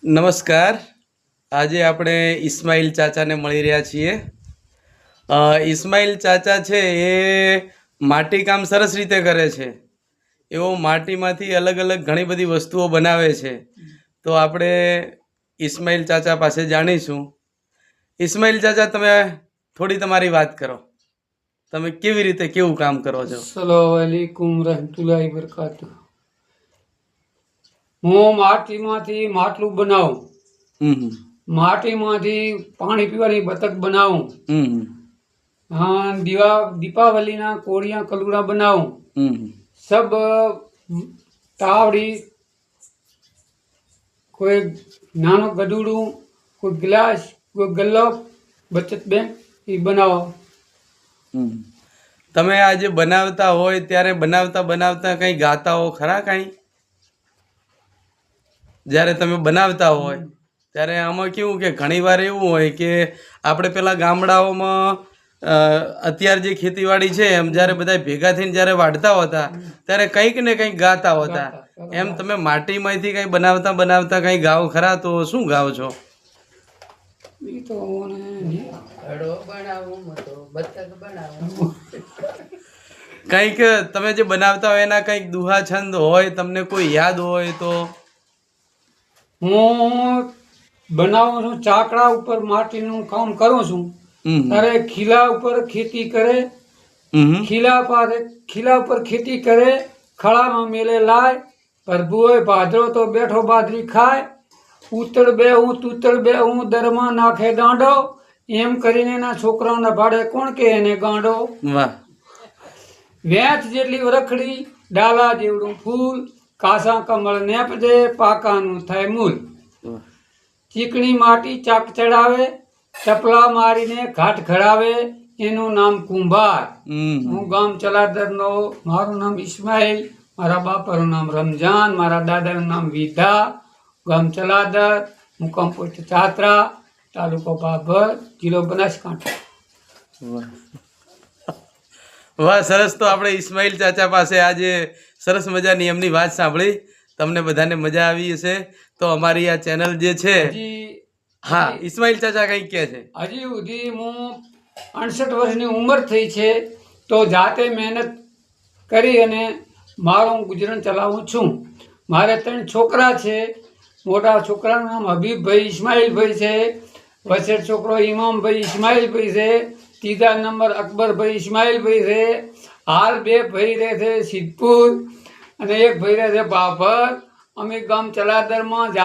નમસ્કાર. આજે આપણે ઇસ્માઇલ ચાચાને મળી રહ્યા છીએ. ઇસ્માઇલ ચાચા છે એ માટીકામ સરસ રીતે કરે છે. એવો માટીમાંથી અલગ અલગ ઘણી બધી વસ્તુઓ બનાવે છે. તો આપણે ઇસ્માઇલ ચાચા પાસે જાણીશું. ઇસ્માઇલ ચાચા, તમે થોડી તમારી વાત કરો. તમે કેવી રીતે કેવું કામ કરો છો? અસ્સલામુ અલૈકુમ રહમતુલ્લાહિ વબરકાતુહ. હું માટીમાંથી માટલું બનાવું, માટીમાંથી પાણી પીવાની બતક બનાવું, દીપાવલીના કોળિયા કલુડા બનાવું, સબ તાવડી, કોઈ નાનો ગદુડું, કોઈ ગ્લાસ, કોઈ ગલ્લો, બચત બેંક એ બનાવો. તમે આજે બનાવતા હોય ત્યારે બનાવતા કંઈ ગાતા હો ખરા? કંઈ જ્યારે તમે બનાવતા હોય ત્યારે આમાં કેવું કે ઘણીવાર એવું હોય કે આપણે પેલા ગામડાઓમાં અત્યારે જે ખેતીવાડી છે એમ જ્યારે બધા ભેગા થઈને જ્યારે વાઢતા હોતા ત્યારે કંઈક ને કંઈક ગાતા હોતા. એમ તમે માટીમાંથી કંઈ બનાવતા કંઈ ગાઓ ખરા? તો શું ગાઓ છો? કંઈક તમે જે બનાવતા હોય એના કંઈક દુહા છંદ હોય, તમને કોઈ યાદ હોય તો? હું બનાવું છું, ચાકડા ઉપર માટીનું કામ કરું છું. ત્યારે ખીલા ઉપર ખેતી કરે, ખીલા ઉપર ખેતી કરે, ખળામાં મેલે લાય, પ્રભુ હોય ભાદરો તો બેઠો બાજરી ખાય, ઉતળ બે હું તૂતળ બે હું દરમાં નાખે દાંડો, એમ કરીને એના છોકરાઓને ભાડે કોણ કે એને ગાંડો. વેચ જેટલી વરખડી, ડાલા જેવડું ફૂલ, કાસા કમળ નેપજે, પાકાનું થાય મૂલ. ચીકણી માટી ચાક ચડાવે, ટપલા મારીને ઘાટ ઘડાવે, એનું નામ કુંભાર. હું ગામ ચલાદરનો, મારું નામ ઇસ્માઇલ, મારા બાપાનું નામ રમજાન, મારા દાદાનું નામ વિધા, ગામ ચલાદર, મુકામ પોસ્ટ ચાત્રા, તાલુકો ભાભર, જિલ્લો બનાસકાંઠા. વાહ, સરસ. તો આપણે ઇસ્માઇલ ચાચા પાસે આજે સરસ મજાની એમની વાત સાંભળી. તમને બધાને મજા આવી હશે. તો અમારી આ ચેનલ જે છે, હા, ઇસ્માઇલ ચાચા કંઈક કહે છે. હજી સુધી હું 68 વર્ષની ઉંમર થઈ છે, તો જાતે મહેનત કરી અને મારું ગુજરાન ચલાવું છું. મારે 3 છોકરા છે. મોટા છોકરાનું નામ હબીબભાઈ ઇસ્માઇલભાઈ છે, વચ્ચે છોકરો ઇમામભાઈ ઇસ્માઇલભાઈ છે, ત્રીજા નંબર અકબરભાઈ ઇસ્માઇલભાઈ છે. હાલ 2 ભાઈ રહે છે સિદ્ધપુર અને 1 ભાઈ રહે છે બાભર. અમે ગામ ચલાદરમાં